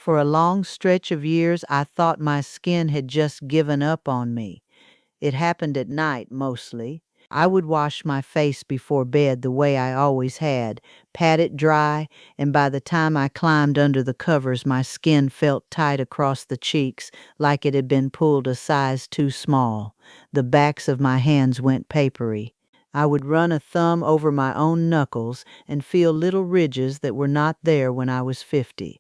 For a long stretch of years, I thought my skin had just given up on me. It happened at night, mostly. I would wash my face before bed the way I always had, pat it dry, and by the time I climbed under the covers, my skin felt tight across the cheeks, like it had been pulled a size too small. The backs of my hands went papery. I would run a thumb over my own knuckles and feel little ridges that were not there when I was 50.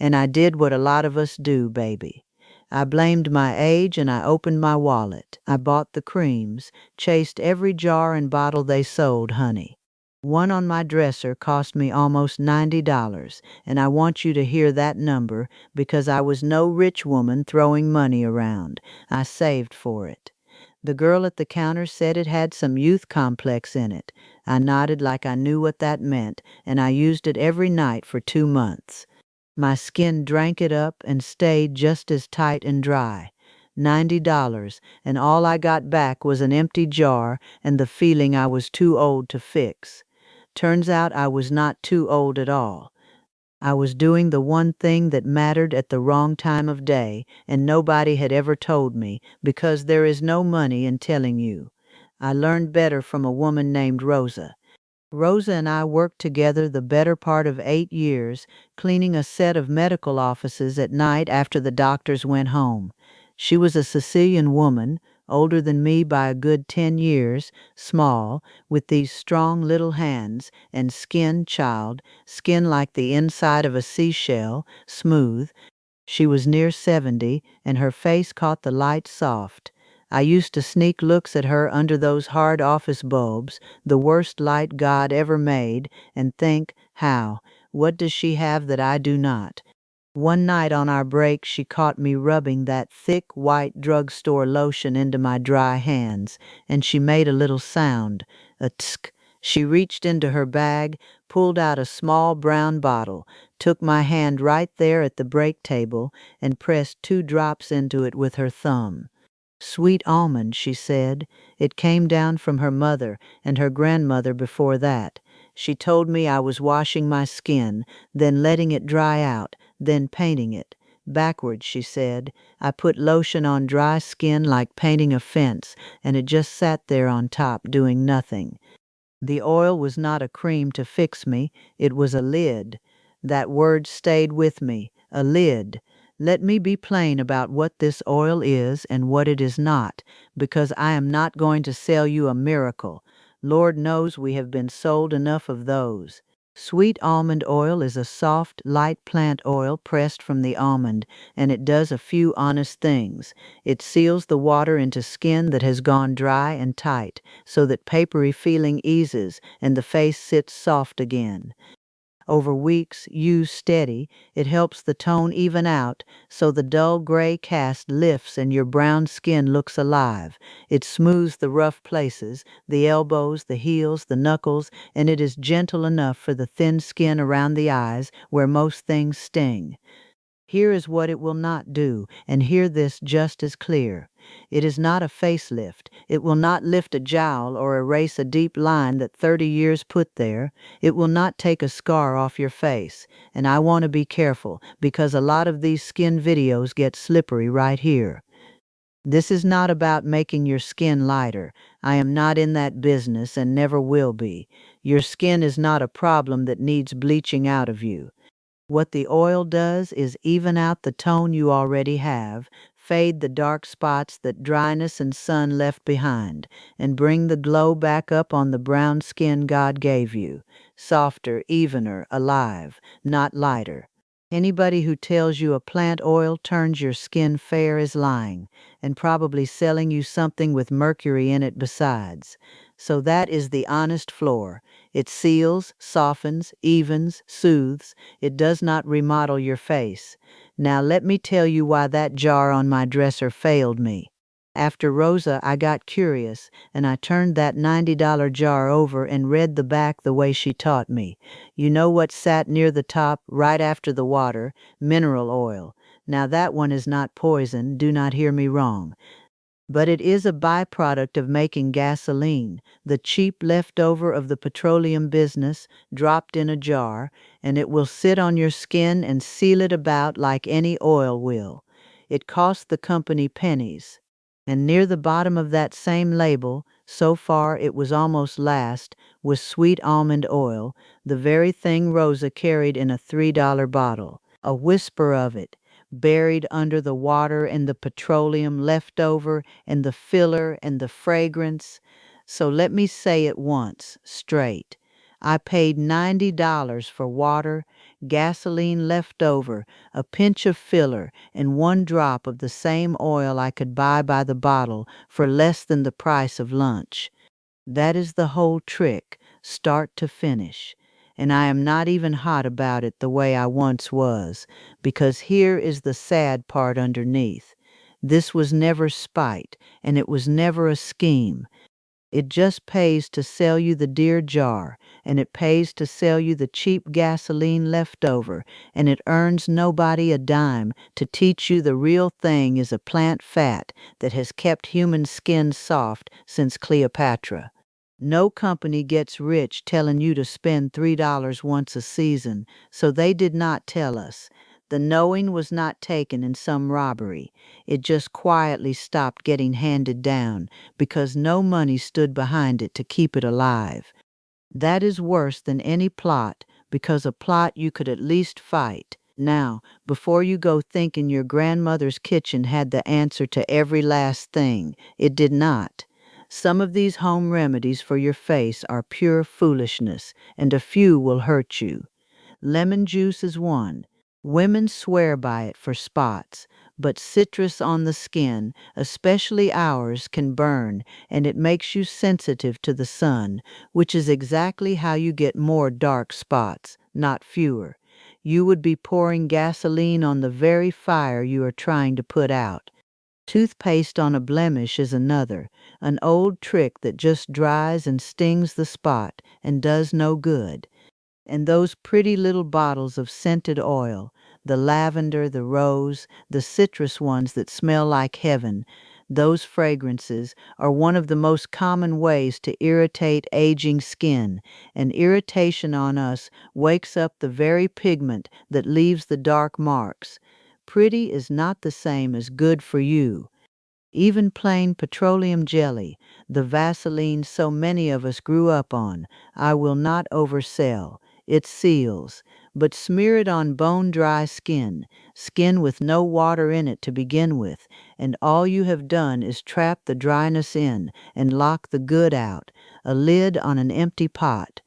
And I did what a lot of us do, baby. I blamed my age and I opened my wallet. I bought the creams, chased every jar and bottle they sold, honey. One on my dresser cost me almost $90, and I want you to hear that number because I was no rich woman throwing money around. I saved for it. The girl at the counter said it had some youth complex in it. I nodded like I knew what that meant, and I used it every night for 2 months. My skin drank it up and stayed just as tight and dry. $90, and all I got back was an empty jar and the feeling I was too old to fix. Turns out I was not too old at all. I was doing the one thing that mattered at the wrong time of day, and nobody had ever told me, because there is no money in telling you. I learned better from a woman named Rosa. Rosa and I worked together the better part of 8 years, cleaning a set of medical offices at night after the doctors went home. She was a Sicilian woman, older than me by a good 10 years, small, with these strong little hands, and skin, child, skin like the inside of a seashell, smooth. She was near 70, and her face caught the light soft. I used to sneak looks at her under those hard office bulbs, the worst light God ever made, and think, how, what does she have that I do not? One night on our break, she caught me rubbing that thick white drugstore lotion into my dry hands, and she made a little sound, a tsk. She reached into her bag, pulled out a small brown bottle, took my hand right there at the break table, and pressed 2 drops into it with her thumb. Sweet Almond, she said. It came down from her mother and her grandmother before that. She told me I was washing my skin, then letting it dry out, then painting it. Backwards, she said. I put lotion on dry skin like painting a fence, and it just sat there on top doing nothing. The oil was not a cream to fix me, it was a lid. That word stayed with me, a lid. Let me be plain about what this oil is and what it is not, because I am not going to sell you a miracle. Lord knows we have been sold enough of those. Sweet almond oil is a soft, light plant oil pressed from the almond, and it does a few honest things. It seals the water into skin that has gone dry and tight, so that papery feeling eases and the face sits soft again. Over weeks, used steady, it helps the tone even out, so the dull gray cast lifts and your brown skin looks alive. It smooths the rough places, the elbows, the heels, the knuckles, and it is gentle enough for the thin skin around the eyes where most things sting. Here is what it will not do, and hear this just as clear. It is not a facelift. It will not lift a jowl or erase a deep line that 30 years put there. It will not take a scar off your face. And I want to be careful, because a lot of these skin videos get slippery right here. This is not about making your skin lighter. I am not in that business and never will be. Your skin is not a problem that needs bleaching out of you. What the oil does is even out the tone you already have, fade the dark spots that dryness and sun left behind, and bring the glow back up on the brown skin God gave you. Softer, evener, alive, not lighter. Anybody who tells you a plant oil turns your skin fair is lying, and probably selling you something with mercury in it besides. So that is the honest floor. It seals, softens, evens, soothes. It does not remodel your face. Now let me tell you why that jar on my dresser failed me. After Rosa, I got curious, and I turned that $90 jar over and read the back the way she taught me. You know what sat near the top, right after the water? Mineral oil. Now that one is not poison, do not hear me wrong. But it is a byproduct of making gasoline, the cheap leftover of the petroleum business, dropped in a jar, and it will sit on your skin and seal it about like any oil will. It cost the company pennies. And near the bottom of that same label, so far it was almost last, was sweet almond oil, the very thing Rosa carried in a $3 bottle. A whisper of it, buried under the water and the petroleum left over and the filler and the fragrance. So let me say it once, straight. I paid $90 for water, gasoline left over, a pinch of filler, and one drop of the same oil I could buy by the bottle for less than the price of lunch. That is the whole trick, start to finish. And I am not even hot about it the way I once was, because here is the sad part underneath. This was never spite, and it was never a scheme. It just pays to sell you the dear jar, and it pays to sell you the cheap gasoline left over, and it earns nobody a dime to teach you the real thing is a plant fat that has kept human skin soft since Cleopatra. No company gets rich telling you to spend $3 once a season, so they did not tell us. The knowing was not taken in some robbery. It just quietly stopped getting handed down because no money stood behind it to keep it alive. That is worse than any plot, because a plot you could at least fight. Now, before you go thinking your grandmother's kitchen had the answer to every last thing, it did not. Some of these home remedies for your face are pure foolishness, and a few will hurt you. Lemon juice is one. Women swear by it for spots, but citrus on the skin, especially ours, can burn, and it makes you sensitive to the sun, which is exactly how you get more dark spots, not fewer. You would be pouring gasoline on the very fire you are trying to put out. Toothpaste on a blemish is another, an old trick that just dries and stings the spot and does no good. And those pretty little bottles of scented oil, the lavender, the rose, the citrus ones that smell like heaven, those fragrances are one of the most common ways to irritate aging skin, and irritation on us wakes up the very pigment that leaves the dark marks. Pretty is not the same as good for you. Even plain petroleum jelly, the Vaseline so many of us grew up on, I will not oversell. It seals, but smear it on bone-dry skin, skin with no water in it to begin with, and all you have done is trap the dryness in and lock the good out, a lid on an empty pot.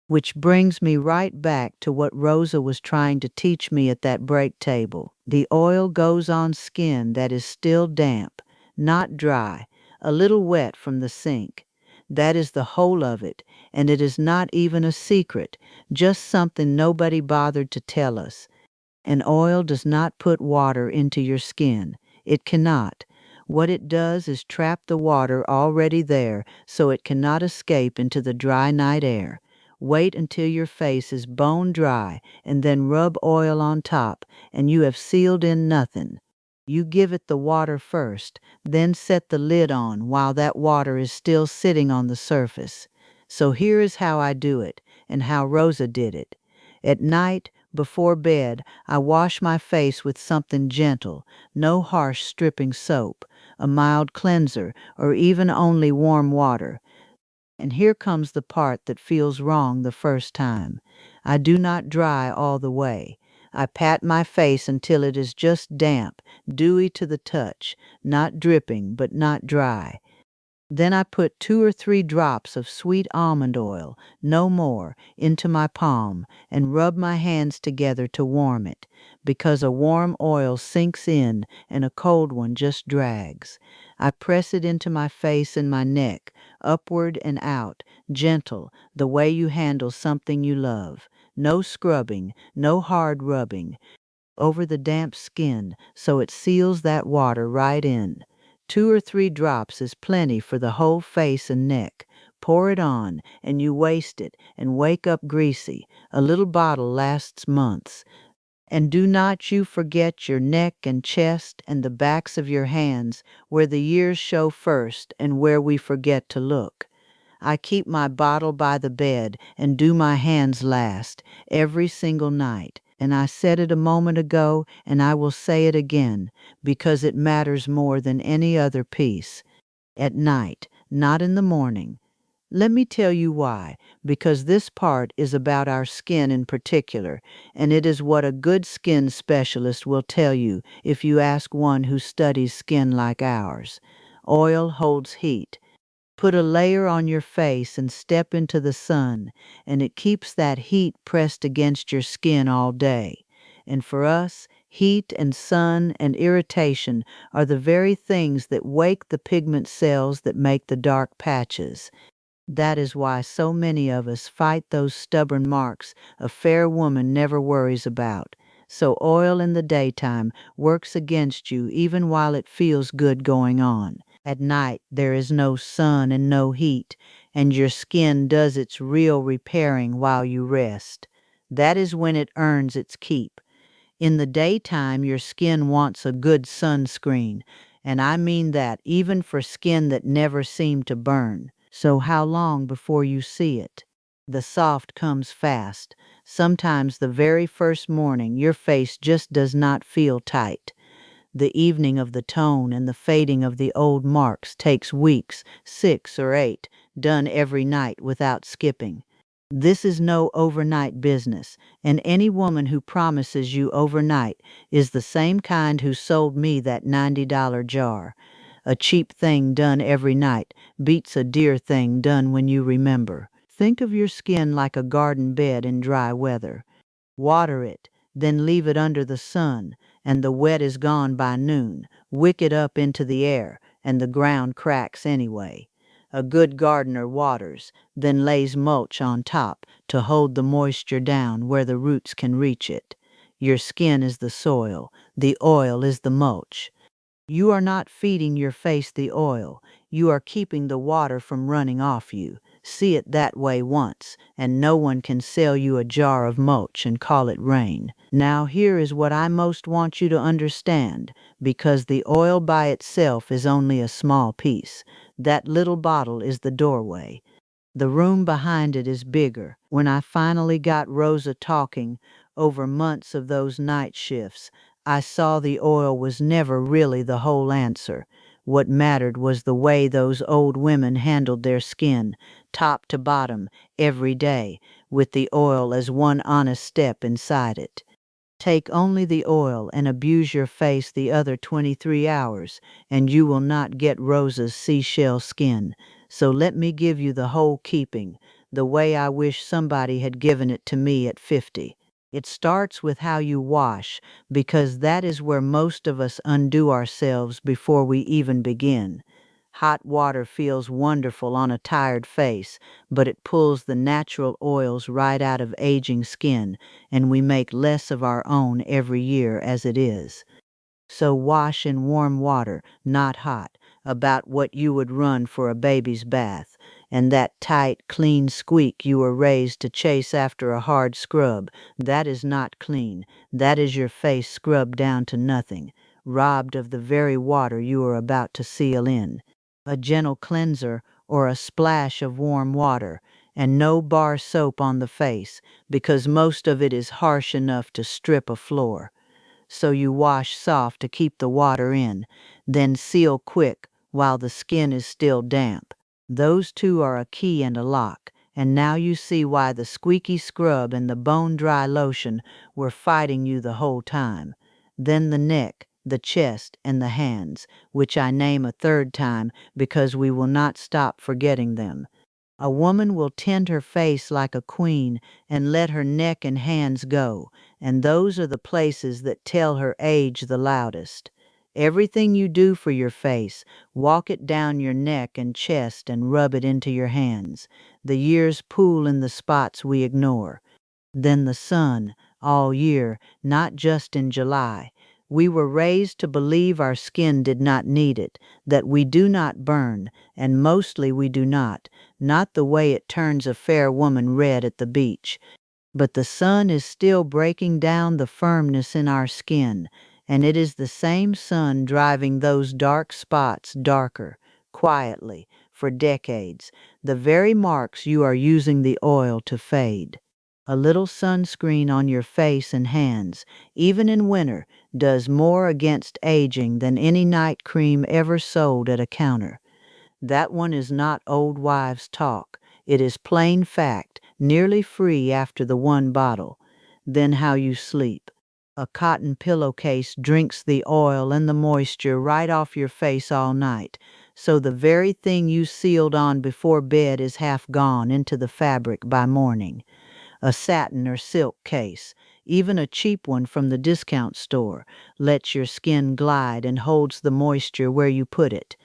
Which brings me right back to what Rosa was trying to teach me at that break table. The oil goes on skin that is still damp, not dry, a little wet from the sink. That is the whole of it, and it is not even a secret, just something nobody bothered to tell us. An oil does not put water into your skin. It cannot. What it does is trap the water already there so it cannot escape into the dry night air. Wait until your face is bone dry and then rub oil on top, and you have sealed in nothing. You give it the water first, then set the lid on while that water is still sitting on the surface. So here is how I do it, and how Rosa did it. At night, before bed, I wash my face with something gentle, no harsh stripping soap, a mild cleanser, or even only warm water. And here comes the part that feels wrong the first time. I do not dry all the way. I pat my face until it is just damp, dewy to the touch, not dripping but not dry. Then I put 2 or 3 drops of sweet almond oil, no more, into my palm and rub my hands together to warm it, because a warm oil sinks in and a cold one just drags. I press it into my face and my neck, upward and out, gentle, the way you handle something you love. No scrubbing, no hard rubbing, over the damp skin so it seals that water right in. 2 or 3 drops is plenty for the whole face and neck. Pour it on, and you waste it and wake up greasy. A little bottle lasts months. And do not you forget your neck and chest and the backs of your hands, where the years show first and where we forget to look. I keep my bottle by the bed and do my hands last every single night. And I said it a moment ago, and I will say it again, because it matters more than any other piece. At night, not in the morning. Let me tell you why, because this part is about our skin in particular, and it is what a good skin specialist will tell you if you ask one who studies skin like ours. Oil holds heat. Put a layer on your face and step into the sun, and it keeps that heat pressed against your skin all day. And for us, heat and sun and irritation are the very things that wake the pigment cells that make the dark patches. That is why so many of us fight those stubborn marks a fair woman never worries about. So oil in the daytime works against you even while it feels good going on. At night there is no sun and no heat, and your skin does its real repairing while you rest. That is when it earns its keep. In the daytime, your skin wants a good sunscreen, and I mean that even for skin that never seemed to burn. So how long before you see it? The soft comes fast. Sometimes the very first morning your face just does not feel tight. The evening of the tone and the fading of the old marks takes weeks, 6 or 8, done every night without skipping. This is no overnight business, and any woman who promises you overnight is the same kind who sold me that $90 jar. A cheap thing done every night beats a dear thing done when you remember. Think of your skin like a garden bed in dry weather. Water it, then leave it under the sun, and the wet is gone by noon. Wick it up into the air, and the ground cracks anyway. A good gardener waters, then lays mulch on top to hold the moisture down where the roots can reach it. Your skin is the soil, the oil is the mulch. You are not feeding your face the oil, you are keeping the water from running off you. See it that way once, and no one can sell you a jar of mulch and call it rain. Now here is what I most want you to understand, because the oil by itself is only a small piece. That little bottle is the doorway. The room behind it is bigger. When I finally got Rosa talking, over months of those night shifts, I saw the oil was never really the whole answer. What mattered was the way those old women handled their skin, top to bottom, every day, with the oil as one honest step inside it. Take only the oil and abuse your face the other 23 hours, and you will not get Rosa's seashell skin. So let me give you the whole keeping, the way I wish somebody had given it to me at 50. It starts with how you wash, because that is where most of us undo ourselves before we even begin. Hot water feels wonderful on a tired face, but it pulls the natural oils right out of aging skin, and we make less of our own every year as it is. So wash in warm water, not hot, about what you would run for a baby's bath, and that tight, clean squeak you were raised to chase after a hard scrub, that is not clean. That is your face scrubbed down to nothing, robbed of the very water you are about to seal in. A gentle cleanser or a splash of warm water, and no bar soap on the face, because most of it is harsh enough to strip a floor. So you wash soft to keep the water in, then seal quick while the skin is still damp. Those two are a key and a lock, and now you see why the squeaky scrub and the bone-dry lotion were fighting you the whole time. Then the neck, the chest, and the hands, which I name a third time because we will not stop forgetting them. A woman will tend her face like a queen and let her neck and hands go, and those are the places that tell her age the loudest. Everything you do for your face, walk it down your neck and chest and rub it into your hands. The years pool in the spots we ignore. Then the sun, all year, not just in July. We were raised to believe our skin did not need it, that we do not burn, and mostly we do not the way it turns a fair woman red at the beach. but the sun is still breaking down the firmness in our skin, and it is the same sun driving those dark spots darker, quietly, for decades, the very marks you are using the oil to fade. A little sunscreen on your face and hands, even in winter, does more against aging than any night cream ever sold at a counter. That one is not old wives' talk. It is plain fact, nearly free after the one bottle. Then how you sleep. A cotton pillowcase drinks the oil and the moisture right off your face all night, so the very thing you sealed on before bed is half gone into the fabric by morning. A satin or silk case, even a cheap one from the discount store, lets your skin glide and holds the moisture where you put it.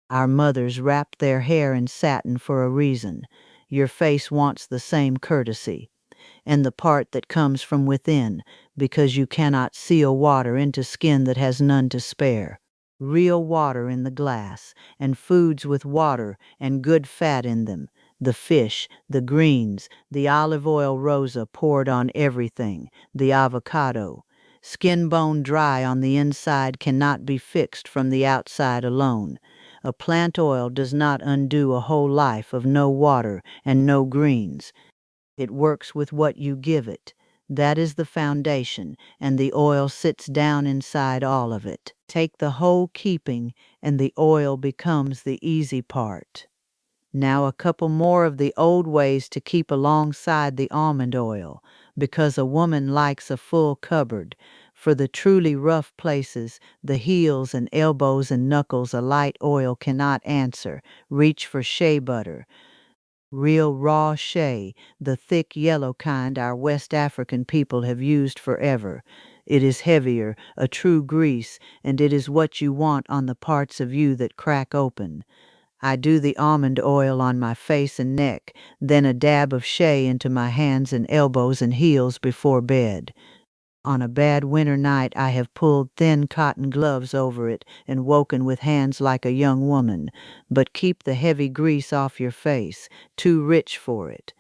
Our mothers wrapped their hair in satin for a reason. Your face wants the same courtesy. And the part that comes from within, because you cannot seal water into skin that has none to spare. Real water in the glass, and foods with water and good fat in them. The fish, the greens, the olive oil Rosa poured on everything, the avocado. Skin bone dry on the inside cannot be fixed from the outside alone. A plant oil does not undo a whole life of no water and no greens. It works with what you give it. That is the foundation, and the oil sits down inside all of it. Take the whole keeping, and the oil becomes the easy part. Now a couple more of the old ways to keep alongside the almond oil, because a woman likes a full cupboard. For the truly rough places, the heels and elbows and knuckles, a light oil cannot answer. Reach for shea butter. Real raw shea, the thick yellow kind our West African people have used forever. It is heavier, a true grease, and it is what you want on the parts of you that crack open. I do the almond oil on my face and neck, then a dab of shea into my hands and elbows and heels before bed. On a bad winter night I have pulled thin cotton gloves over it and woken with hands like a young woman, but keep the heavy grease off your face, too rich for it.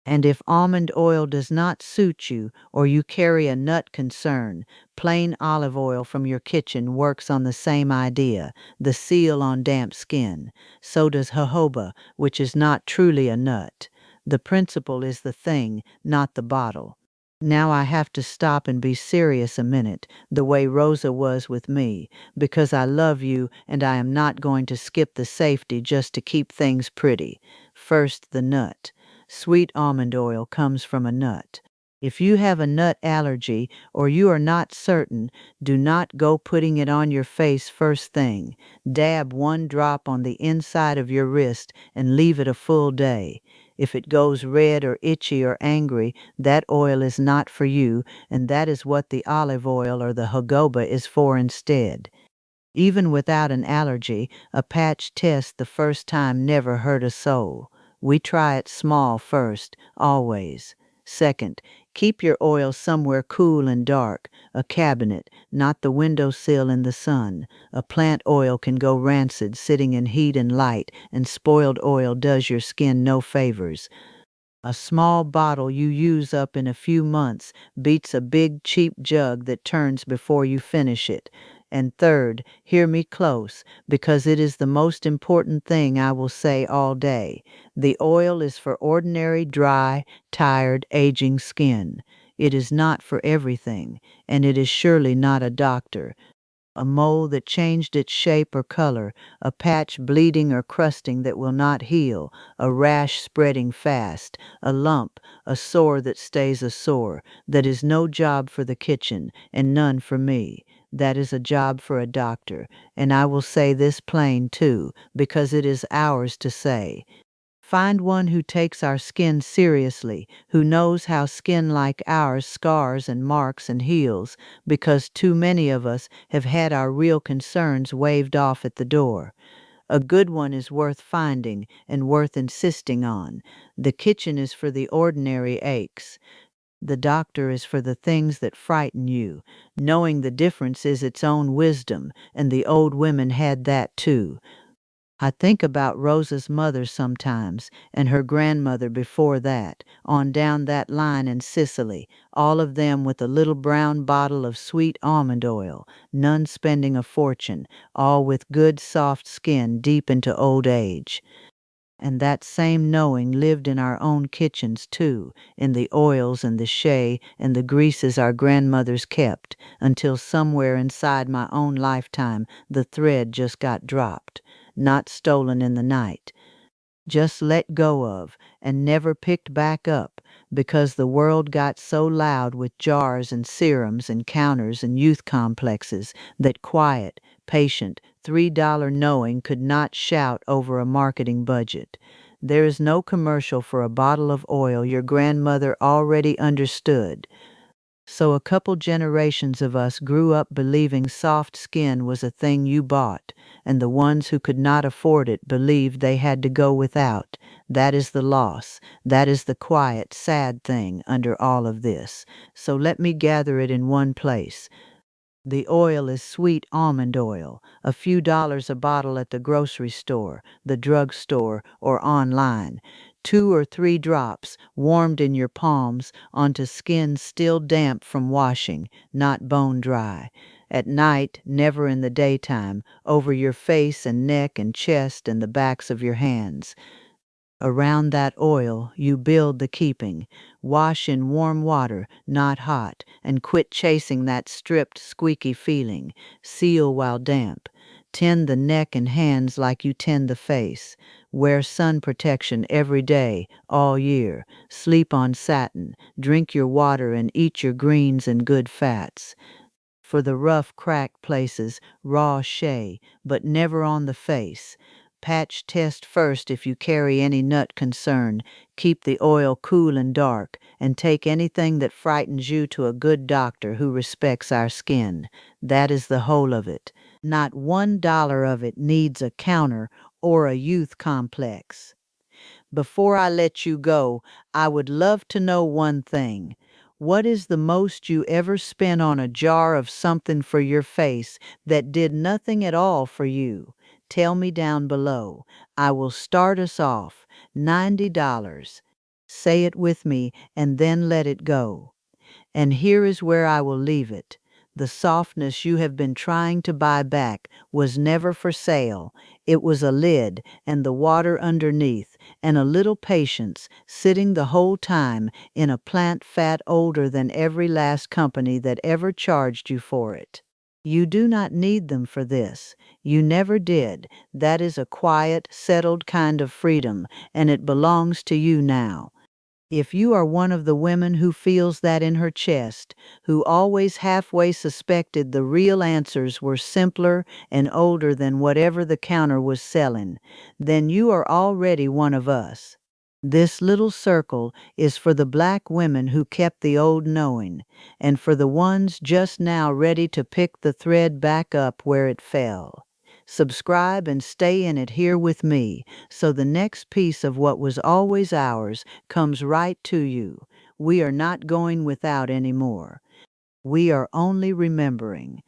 And if almond oil does not suit you, or you carry a nut concern, plain olive oil from your kitchen works on the same idea, the seal on damp skin. So does jojoba, which is not truly a nut. The principle is the thing, not the bottle. Now I have to stop and be serious a minute, the way Rosa was with me, because I love you and I am not going to skip the safety just to keep things pretty. First, the nut. Sweet almond oil comes from a nut. If you have a nut allergy or you are not certain, do not go putting it on your face first thing. Dab one drop on the inside of your wrist and leave it a full day. If it goes red or itchy or angry, that oil is not for you, and that is what the olive oil or the jojoba is for instead. Even without an allergy, a patch test the first time never hurt a soul. We try it small first, always. Second, keep your oil somewhere cool and dark, a cabinet, not the windowsill in the sun. A plant oil can go rancid sitting in heat and light, and spoiled oil does your skin no favors. A small bottle you use up in a few months beats a big cheap jug that turns before you finish it. And third, hear me close, because it is the most important thing I will say all day. The oil is for ordinary, dry, tired, aging skin. It is not for everything, and it is surely not a doctor. A mole that changed its shape or color, a patch bleeding or crusting that will not heal, a rash spreading fast, a lump, a sore that stays a sore, that is no job for the kitchen and none for me. That is a job for a doctor, and I will say this plain too, because it is ours to say. Find one who takes our skin seriously, who knows how skin like ours scars and marks and heals, because too many of us have had our real concerns waved off at the door. A good one is worth finding and worth insisting on. The kitchen is for the ordinary aches. The doctor is for the things that frighten you. Knowing the difference is its own wisdom, and the old women had that too. I think about Rosa's mother sometimes, and her grandmother before that, on down that line in Sicily, all of them with a little brown bottle of sweet almond oil, none spending a fortune, all with good soft skin deep into old age. And that same knowing lived in our own kitchens too, in the oils and the shea and the greases our grandmothers kept, until somewhere inside my own lifetime the thread just got dropped, not stolen in the night, just let go of and never picked back up because the world got so loud with jars and serums and counters and youth complexes that quiet, patient, $3 knowing could not shout over a marketing budget. There is no commercial for a bottle of oil your grandmother already understood. So a couple generations of us grew up believing soft skin was a thing you bought, and the ones who could not afford it believed they had to go without. That is the loss. That is the quiet, sad thing under all of this. So let me gather it in one place. The oil is sweet almond oil, a few dollars a bottle at the grocery store, the drug store, or online. 2 or 3 drops, warmed in your palms, onto skin still damp from washing, not bone dry. At night, never in the daytime, over your face and neck and chest and the backs of your hands. Around that oil you build the keeping. Wash in warm water, not hot, and quit chasing that stripped, squeaky feeling. Seal while damp. Tend the neck and hands like you tend the face. Wear sun protection every day, all year. Sleep on satin. Drink your water and eat your greens and good fats. For the rough, cracked places, raw shea, but never on the face. Patch test first if you carry any nut concern. Keep the oil cool and dark, and take anything that frightens you to a good doctor who respects our skin. That is the whole of it. Not $1 of it needs a counter or a youth complex. Before I let you go, I would love to know one thing. What is the most you ever spent on a jar of something for your face that did nothing at all for you? Tell me down below. I will start us off. $90. Say it with me and then let it go. And here is where I will leave it. The softness you have been trying to buy back was never for sale. It was a lid and the water underneath, and a little patience sitting the whole time in a plant fat older than every last company that ever charged you for it. You do not need them for this. You never did. That is a quiet, settled kind of freedom, and it belongs to you now. If you are one of the women who feels that in her chest, who always halfway suspected the real answers were simpler and older than whatever the counter was selling, then you are already one of us. This little circle is for the black women who kept the old knowing, and for the ones just now ready to pick the thread back up where it fell. Subscribe and stay in it here with me, so the next piece of what was always ours comes right to you. We are not going without anymore. We are only remembering.